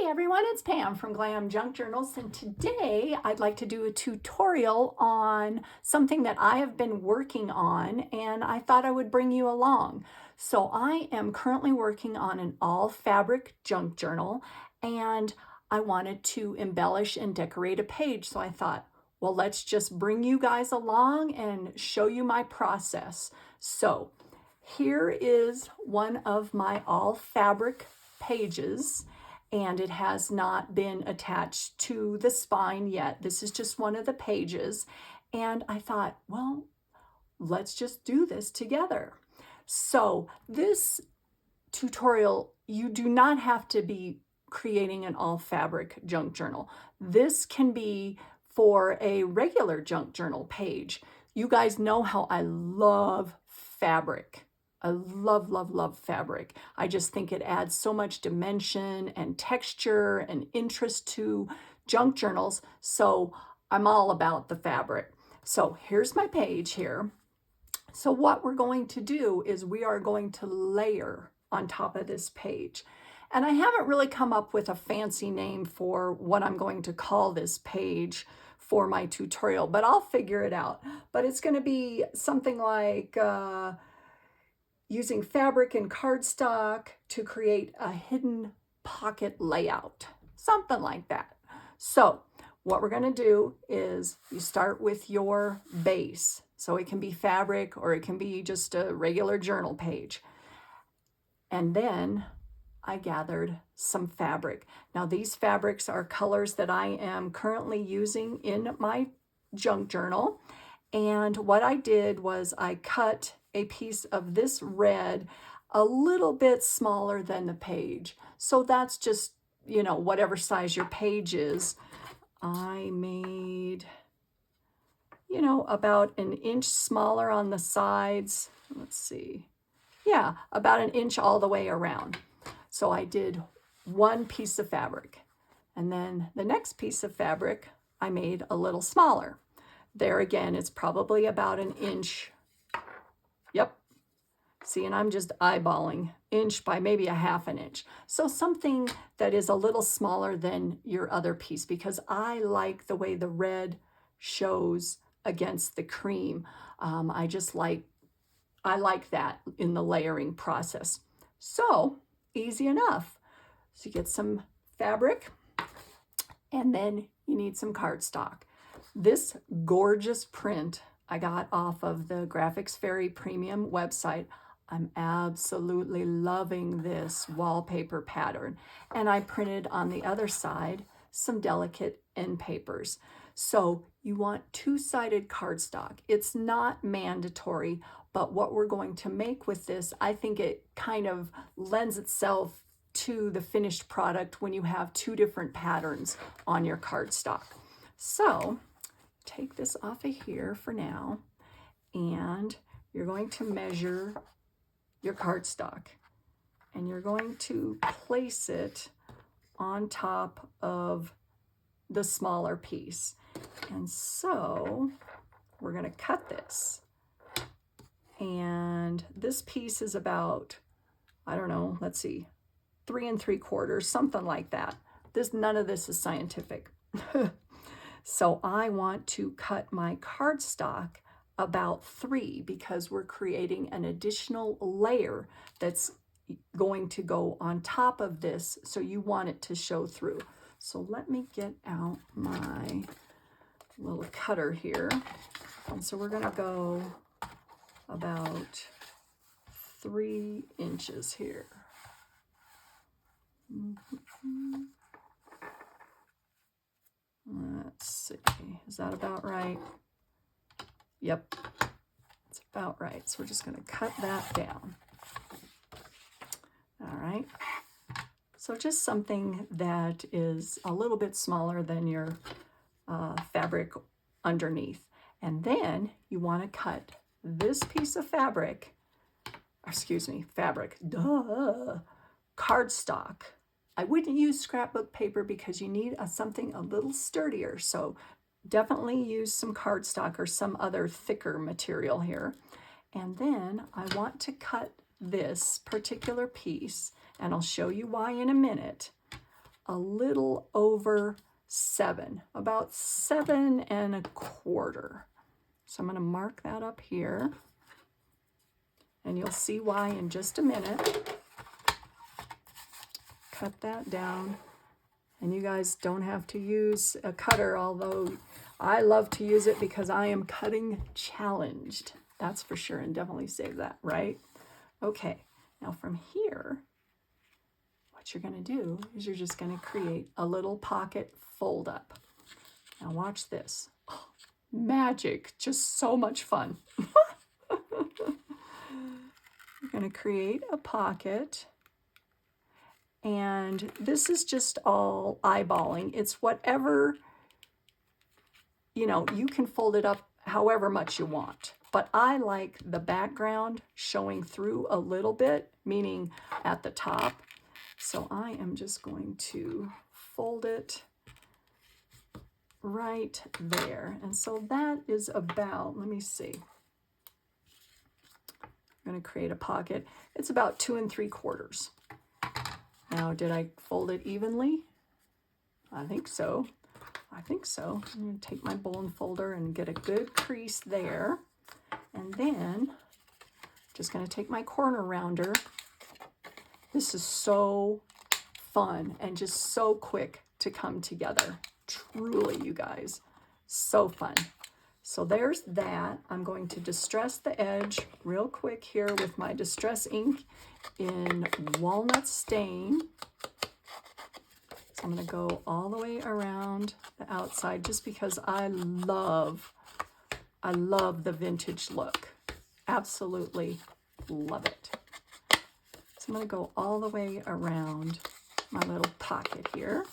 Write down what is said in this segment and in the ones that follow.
Hey everyone, it's Pam from GlamJunkJournals, and today I'd like to do a tutorial on something that I have been working on, and I thought I would bring you along. So I am currently working on an all fabric junk journal, and I wanted to embellish and decorate a page. So I thought, well, let's just bring you guys along and show you my process. So here is one of my all fabric pages, and it has not been attached to the spine yet. This is just one of the pages. And I thought, well, let's just do this together. So this tutorial, you do not have to be creating an all fabric junk journal. This can be for a regular junk journal page. You guys know how I love fabric. I love, love, love fabric. I just think it adds so much dimension and texture and interest to junk journals. So I'm all about the fabric. So here's my page here. So what we're going to do is we are going to layer on top of this page. And I haven't really come up with a fancy name for what I'm going to call this page for my tutorial, but I'll figure it out. But it's going to be something like using fabric and cardstock to create a hidden pocket layout, something like that. So what we're going to do is you start with your base. So it can be fabric or it can be just a regular journal page. And then I gathered some fabric. Now these fabrics are colors that I am currently using in my junk journal. And what I did was I cut a piece of this red a little bit smaller than the page. So that's just, you know, whatever size your page is. I made, you know, about an inch smaller on the sides. Let's see. Yeah, about an inch all the way around. So I did one piece of fabric. And then the next piece of fabric I made a little smaller. There again, it's probably about an inch. Yep. See, and I'm just eyeballing inch by maybe a half an inch. So something that is a little smaller than your other piece, because I like the way the red shows against the cream. I like that in the layering process. So easy enough. So you get some fabric, and then you need some cardstock. This gorgeous print I got off of the Graphics Fairy Premium website. I'm absolutely loving this wallpaper pattern. And I printed on the other side some delicate end papers. So you want two-sided cardstock. It's not mandatory, but what we're going to make with this, I think it kind of lends itself to the finished product when you have two different patterns on your cardstock. So take this off of here for now, and you're going to measure your cardstock, and you're going to place it on top of the smaller piece. And so we're going to cut this, and this piece is about, I don't know, let's see, 3 3/4, something like that. None of this is scientific. So I want to cut my cardstock about 3 because we're creating an additional layer that's going to go on top of this. So you want it to show through. So let me get out my little cutter here. And so we're going to go about 3 inches here. Let's see, is that about right? Yep, it's about right. So we're just going to cut that down. All right. So just something that is a little bit smaller than your fabric underneath. And then you want to cut this piece of fabric, cardstock. I wouldn't use scrapbook paper because you need something a little sturdier. So definitely use some cardstock or some other thicker material here. And then I want to cut this particular piece, and I'll show you why in a minute, a little over 7, about 7 1/4. So I'm going to mark that up here, and you'll see why in just a minute. Cut that down, and you guys don't have to use a cutter, although I love to use it because I am cutting challenged. That's for sure, and definitely save that, right? Okay, now from here, what you're going to do is you're just going to create a little pocket fold up. Now watch this. Oh, magic, just so much fun. You're going to create a pocket, and this is just all eyeballing. It's whatever, you know, you can fold it up however much you want. But I like the background showing through a little bit, meaning at the top. So I am just going to fold it right there. And so that is about, let me see. I'm going to create a pocket. It's about 2 3/4. Now, did I fold it evenly? I think so. I think so. I'm going to take my bone folder and get a good crease there. And then just going to take my corner rounder. This is so fun and just so quick to come together. Truly, you guys, so fun. So there's that. I'm going to distress the edge real quick here with my Distress ink in Walnut Stain. So I'm going to go all the way around the outside just because I love the vintage look. Absolutely love it. So I'm going to go all the way around my little pocket here,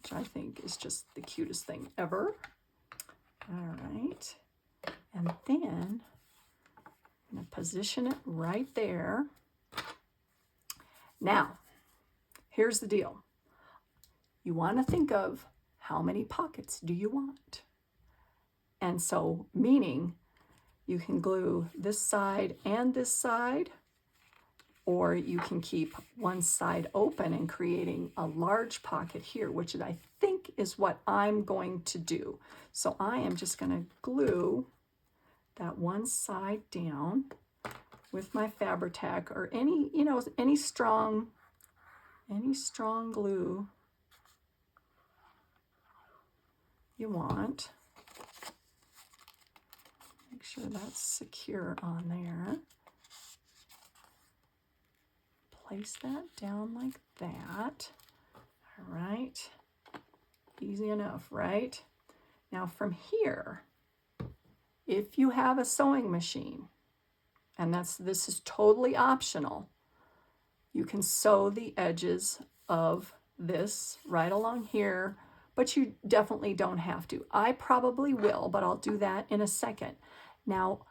which I think is just the cutest thing ever. All right. And then I'm going to position it right there. Now, here's the deal. You want to think of how many pockets do you want? And so, meaning you can glue this side and this side, or you can keep one side open and creating a large pocket here, which I think is what I'm going to do. So I am just going to glue that one side down with my Fabri-Tac or any, you know, any strong glue you want. Make sure that's secure on there. Place that down like that. All right. Easy enough, right? Now from here, if you have a sewing machine, and this is totally optional, you can sew the edges of this right along here, but you definitely don't have to. I probably will, but I'll do that in a second. Now,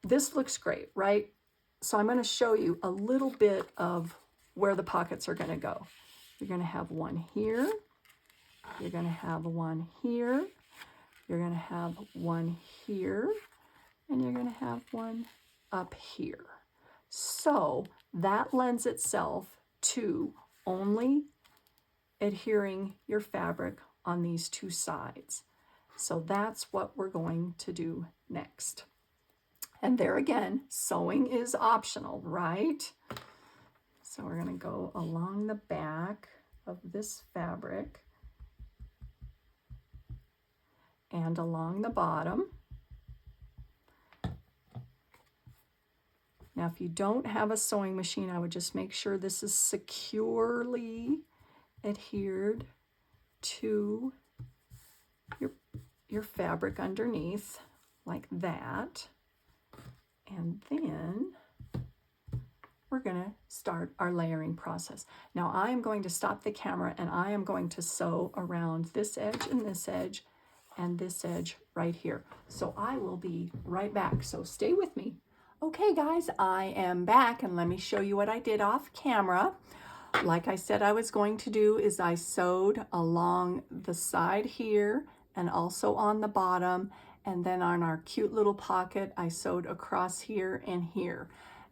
this looks great, right? So I'm going to show you a little bit of where the pockets are going to go. You're going to have one here. You're going to have one here. You're going to have one here. And you're going to have one up here. So that lends itself to only adhering your fabric on these two sides. So that's what we're going to do next. And there again, sewing is optional, right? So we're going to go along the back of this fabric and along the bottom. Now, if you don't have a sewing machine, I would just make sure this is securely adhered to your fabric underneath, like that. And then we're going to start our layering process. Now, I am going to stop the camera and I am going to sew around this edge and this edge and this edge right here. So I will be right back. So stay with me. Okay, guys, I am back and let me show you what I did off camera. Like I said I was going to do is I sewed along the side here and also on the bottom, and then on our cute little pocket I sewed across here and here.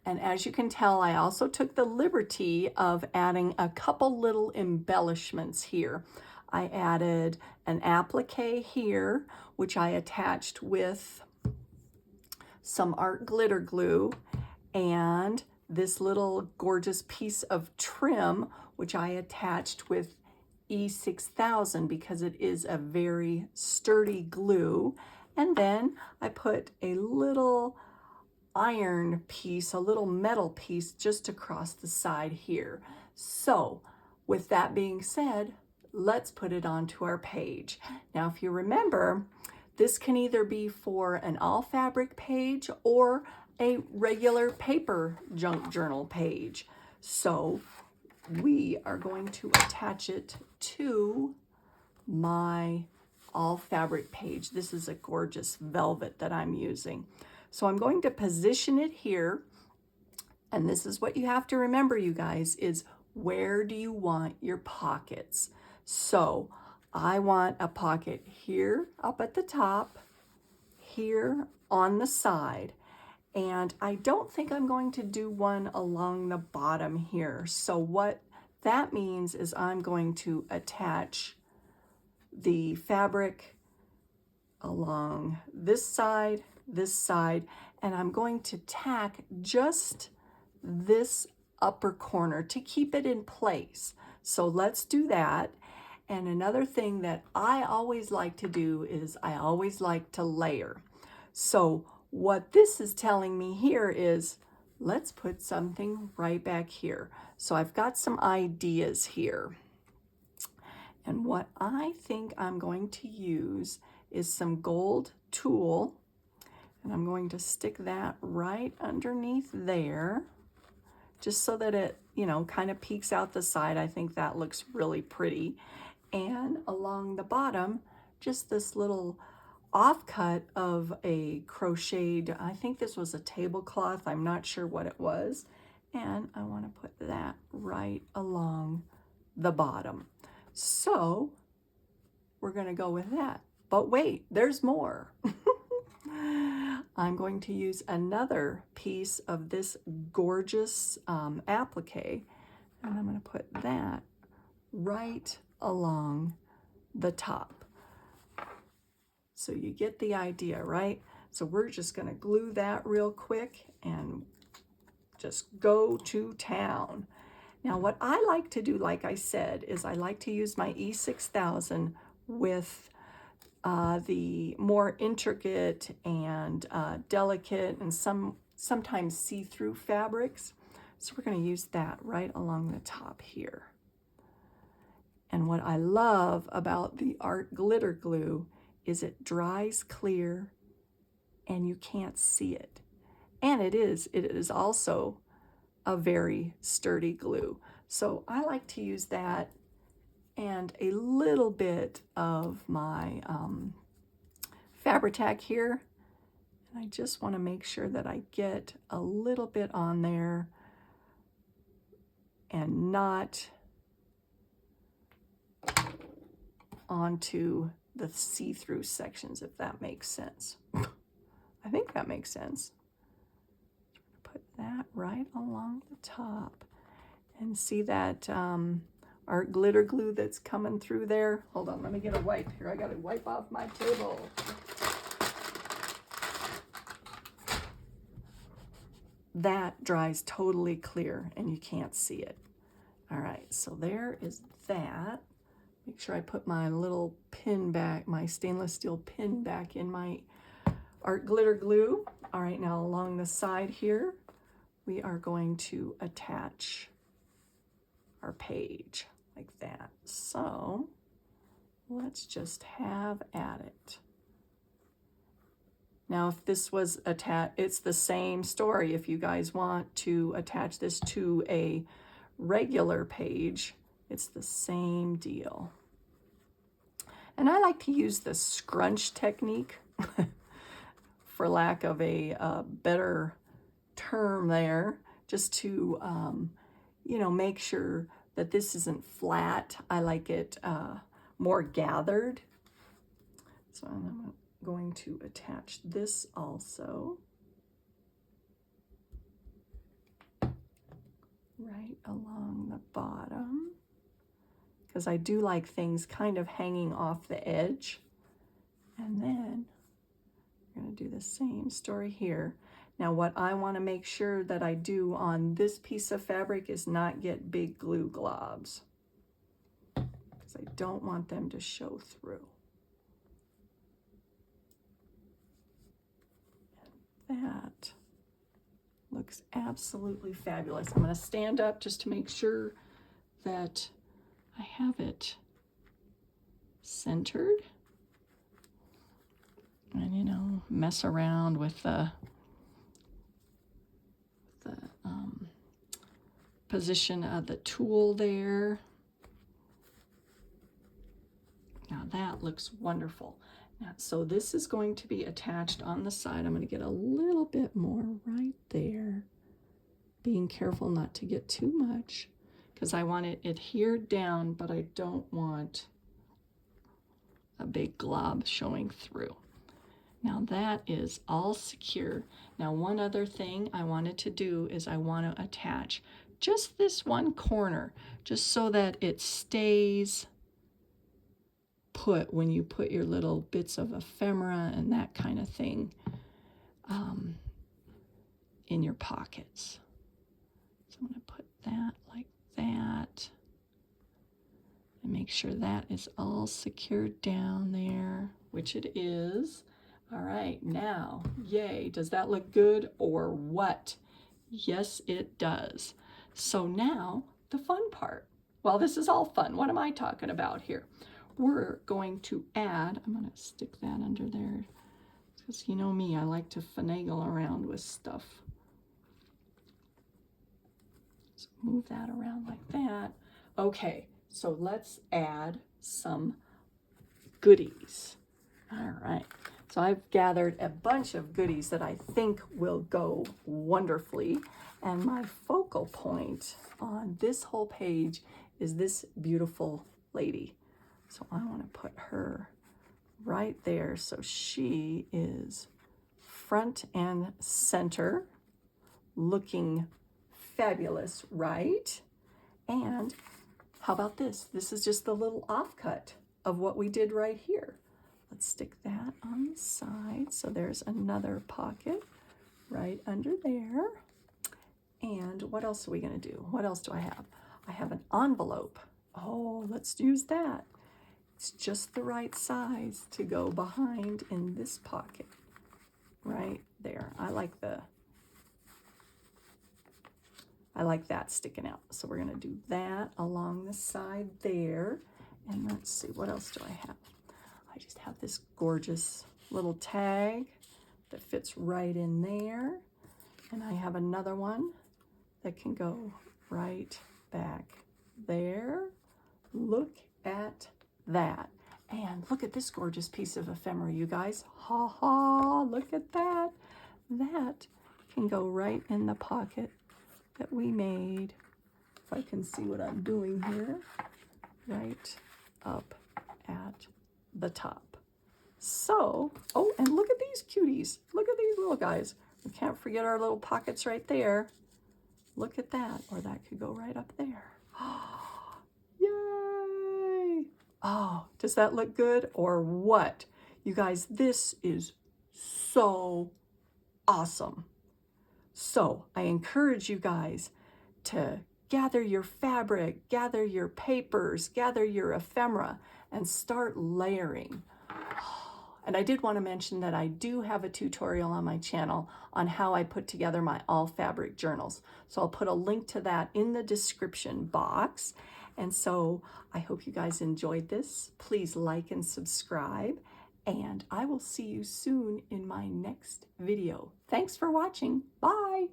And as you can tell, I also took the liberty of adding a couple little embellishments here. I added an applique here, which I attached with some art glitter glue, and this little gorgeous piece of trim, which I attached with E6000 because it is a very sturdy glue. And then I put a little iron piece, a little metal piece just across the side here. So with that being said, let's put it onto our page. Now, if you remember, this can either be for an all fabric page or a regular paper junk journal page. So we are going to attach it to my all fabric page. This is a gorgeous velvet that I'm using. So I'm going to position it here. And this is what you have to remember, you guys, is where do you want your pockets? So I want a pocket here up at the top, here on the side. And I don't think I'm going to do one along the bottom here. So what that means is I'm going to attach the fabric along this side, and I'm going to tack just this upper corner to keep it in place. So let's do that. And another thing that I always like to do is I always like to layer. So what this is telling me here is let's put something right back here. So I've got some ideas here. And what I think I'm going to use is some gold tulle. And I'm going to stick that right underneath there, just so that it, you know, kind of peeks out the side. I think that looks really pretty. And along the bottom, just this little offcut of a crocheted, I think this was a tablecloth, I'm not sure what it was. And I want to put that right along the bottom. So we're going to go with that. But wait, there's more. I'm going to use another piece of this gorgeous applique, and I'm going to put that right along the top. So you get the idea, right? So we're just going to glue that real quick and just go to town. Now what I like to do, like I said, is I like to use my E6000 with the more intricate and delicate and sometimes see-through fabrics. So we're going to use that right along the top here. And what I love about the art glitter glue is it dries clear and you can't see it. And it is also a very sturdy glue. So I like to use that and a little bit of my Fabri-Tac here. And I just want to make sure that I get a little bit on there and not onto the see-through sections, if that makes sense. I think that makes sense. Put that right along the top. And see that art glitter glue that's coming through there? Hold on, let me get a wipe here. I got to wipe off my table. That dries totally clear and you can't see it. All right, so there is that. Make sure I put my little pin back, my stainless steel pin back in my art glitter glue. All right, now along the side here, we are going to attach our page like that. So let's just have at it. Now, if this was attached, it's the same story. If you guys want to attach this to a regular page, it's the same deal. And I like to use the scrunch technique for lack of a better term there, just to, you know, make sure that this isn't flat. I like it more gathered. So I'm going to attach this also. right along the bottom, because I do like things kind of hanging off the edge. And then we're going to do the same story here. Now what I want to make sure that I do on this piece of fabric is not get big glue globs, because I don't want them to show through. And that looks absolutely fabulous. I'm going to stand up just to make sure that I have it centered. And, you know, mess around with the position of the tool there. Now that looks wonderful. Now, so this is going to be attached on the side. I'm going to get a little bit more right there, being careful not to get too much, because I want it adhered down, but I don't want a big glob showing through. Now that is all secure. Now one other thing I wanted to do is I want to attach just this one corner, just so that it stays put when you put your little bits of ephemera and that kind of thing in your pockets. So I'm going to put that like that and make sure that is all secured down there, which it is. All right, now, yay, does that look good or what? Yes, it does. So now the fun part. Well, this is all fun. What am I talking about here? We're going to add, I'm going to stick that under there, because you know me, I like to finagle around with stuff. So move that around like that. Okay, so let's add some goodies. All right, so I've gathered a bunch of goodies that I think will go wonderfully. And my focal point on this whole page is this beautiful lady. So I want to put her right there so she is front and center, looking fabulous, right? And how about this? This is just the little offcut of what we did right here. Let's stick that on the side. So there's another pocket right under there. And what else are we going to do? What else do I have? I have an envelope. Oh, let's use that. It's just the right size to go behind in this pocket right there. I like that sticking out. So we're going to do that along the side there. And let's see, what else do I have? I just have this gorgeous little tag that fits right in there. And I have another one that can go right back there. Look at that. And look at this gorgeous piece of ephemera, you guys. Ha ha, look at that. That can go right in the pocket that we made. If I can see what I'm doing here. Right up at the top. So, oh, and look at these cuties. Look at these little guys. We can't forget our little pockets right there. Look at that, or that could go right up there. Yay! Oh, does that look good or what? You guys, this is so awesome. So I encourage you guys to gather your fabric, gather your papers, gather your ephemera, and start layering. And I did want to mention that I do have a tutorial on my channel on how I put together my all fabric journals. So I'll put a link to that in the description box. And so I hope you guys enjoyed this. Please like and subscribe, and I will see you soon in my next video. Thanks for watching. Bye.